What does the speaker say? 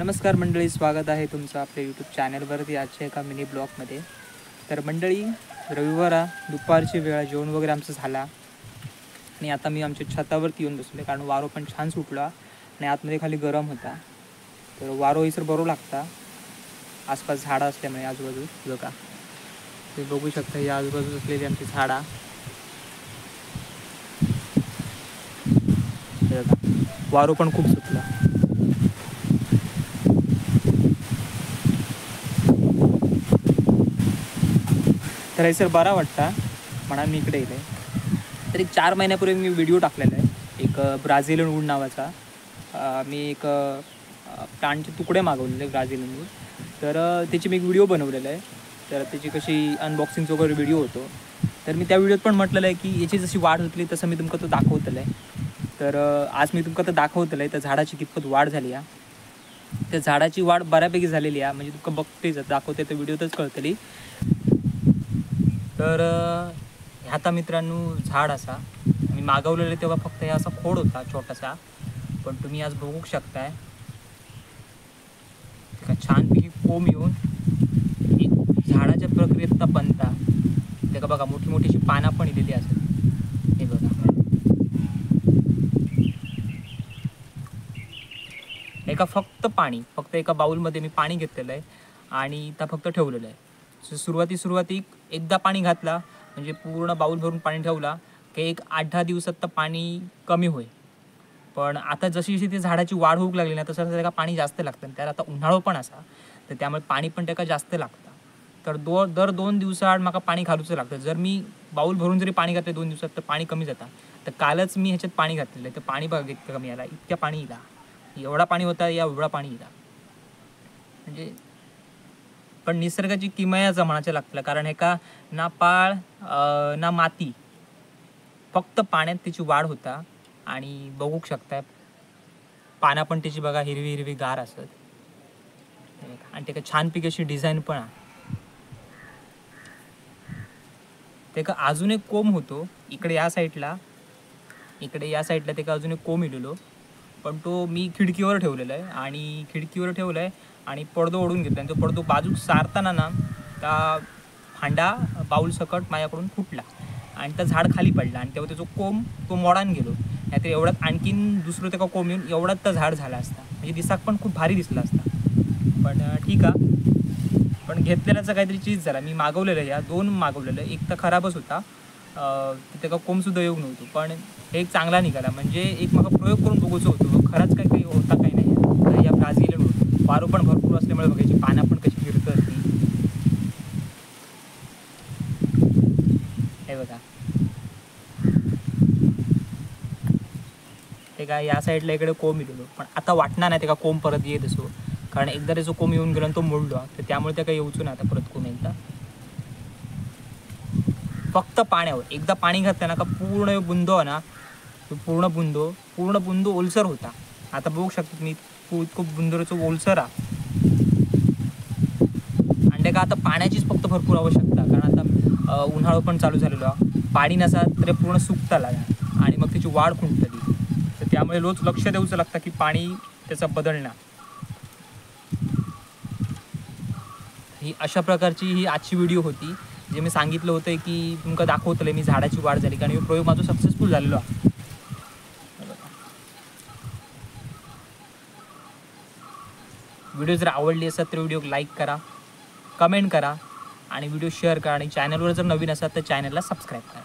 नमस्कार मंडळी, स्वागत आहे तुमचं आपल्या यूट्यूब चॅनलवरती आजच्या एका मिनी ब्लॉगमध्ये. तर मंडळी, रविवार दुपारची वेळ, जेवण वगैरे आमचं झाला आणि आता मी आमच्या छतावरती येऊन बसलो कारण वारो पण छान सुटला आणि आतमध्ये खाली गरम होता. तर वारो इसर बरो लागता, आसपास झाडं असल्यामुळे आजूबाजू बघा ते बघू शकता. या आजूबाजू असलेली आमची झाडा बघा, वारो पण खूप सुटला. तर हे सर बरा वाटता म्हणा मी इकडे येईल. तर एक 4 महिन्यापूर्वी मी व्हिडिओ टाकलेला आहे एक ब्राझिलियन वूड नावाचा. मी एक प्लांटचे तुकडे मागवलेले ब्राझिलियन वूड. तर त्याची मी एक व्हिडिओ बनवलेला आहे. तर त्याची कशी अनबॉक्सिंगचा वगैरे व्हिडिओ होतो. तर मी त्या व्हिडिओत पण म्हटलेलं आहे की याची जशी वाढ होतली तसं मी तुमका तो दाखवतलं आहे. तर आज मी तुमका तर दाखवतलं आहे तर झाडाची कितपत वाढ झाली आहे. त्या झाडाची वाढ बऱ्यापैकी झालेली आहे, म्हणजे तुमका बघतेच दाखवते तर व्हिडिओतच कळतली. तर ह्याता मित्रांनो झाड असा मी मागवलेलं तेव्हा फक्त हे असा खोड होता छोटासा, पण तुम्ही आज बघू शकताय का छानपैकी कोंब येऊन झाडाच्या प्रक्रियेत बनता. ते का बघा मोठी मोठी अशी पानं पण दिलेली असतात. हे बघा, फक्त एका बाउलमध्ये मी पाणी घेतलेलं आहे आणि त्या फक्त ठेवलेलं आहे. सुरुवाती एकदा पाणी घातला म्हणजे पूर्ण बाउल भरून पाणी ठेवला की एक 8-10 दिवसात तर पाणी कमी होईल. पण आता जशी ती झाडाची वाढ होऊ लागली ना तसं त्याला पाणी जास्त लागतं. त्याला आता उन्हाळा पण असा तर त्यामुळे पाणी पण त्याला जास्त लागतं. तर दर 2 दिवसाआड मला पाणी घालूचं लागतं. जर मी बाउल भरून जरी पाणी घातलं 2 दिवसात तर पाणी कमी जातं. तर कालच मी ह्याच्यात पाणी घातलेलं आहे तर पाणी बघा इतकं कमी आला. इतक्या पाणी येईल, एवढा पाणी होता या एवढा पाणी येईल. म्हणजे पण निसर्गाची किमयाचं म्हणायचं लागतं, कारण हे का ना पाळ ना माती, फक्त पाण्यात त्याची वाढ होता. आणि बघू शकताय पानं पण त्याची बघा हिरवी हिरवी गार असत आणि ते का छानपैकी अशी डिझाईन पण आहे. ते का अजून एक कोंब होतो इकडे या साईडला ते का अजून एक कोंब इलेलो, पण तो मी खिडकीवर ठेवलेला आहे आणि आणि पडदो ओढून घेतला आणि तो पडदो बाजूक सारताना ना त्या हांडा बाऊल सकट माझ्याकडून फुटला आणि त्या झाड खाली पडला आणि तेव्हा त्याचा कोंब तो मोडान गेलो. नाहीतर एवढ्यात आणखीन दुसरं त्याचा कोंब येऊन एवढ्यात तर झाड झाला असता, म्हणजे दिसाक पण खूप भारी दिसला असता. पण ठीक आहे, पण घेतलेल्याचा काहीतरी चीज झाला. मी मागवलेलं या 2 मागवलेलं, एक तर खराबच होता, त्याचा कोंबसुद्धा येऊ नव्हतो. पण हे एक चांगला निघाला, म्हणजे एक मला प्रयोग करून बघूचं होतो खरंच काही होता काही नाही. या ब्राझिलियन होतो वारो पण भरपूर असल्यामुळे बघायची पानं पण कशी फिरत असती. हे बघा, ते काय या साईडला इकडे कोंब येतो, पण आता वाटणार नाही ते का कोंब परत येत असो, कारण एकदा त्याचा कोंब येऊन गेला तो मोडलो तर त्यामुळे ते काही येऊच नाही आता परत कोंब एकदा. फक्त पाण्यावर एकदा पाणी घातलं ना का पूर्ण बुंदो ना पूर्ण बुंदो ओलसर होता. आता बघू शकता तुम्ही खूप बुंदोचं ओलसर आहे. आणि का आता पाण्याचीच फक्त भरपूर आवश्यकता, कारण आता उन्हाळा पण चालू झालेलो, पाणी नसा तर पूर्ण सुकता लागला आणि मग त्याची वाढ खुंटली. तर त्यामुळे रोज लक्ष द्यायचं लागतं की पाणी त्याचं बदलणं. ही अशा प्रकारची ही आजची व्हिडिओ होती, जे मी सांगितलं होतं की तुमका दाखवतलं मी झाडाची वाढ झाली, कारण हे प्रयोग माझा सक्सेसफुल झालेलो आहे. व्हिडिओ जर आवडली असेल तर व्हिडिओ लाईक करा, कमेंट करा आणि व्हिडिओ शेअर करा आणि चॅनलवर जर नवीन असाल तर चॅनलला सबस्क्राईब करा.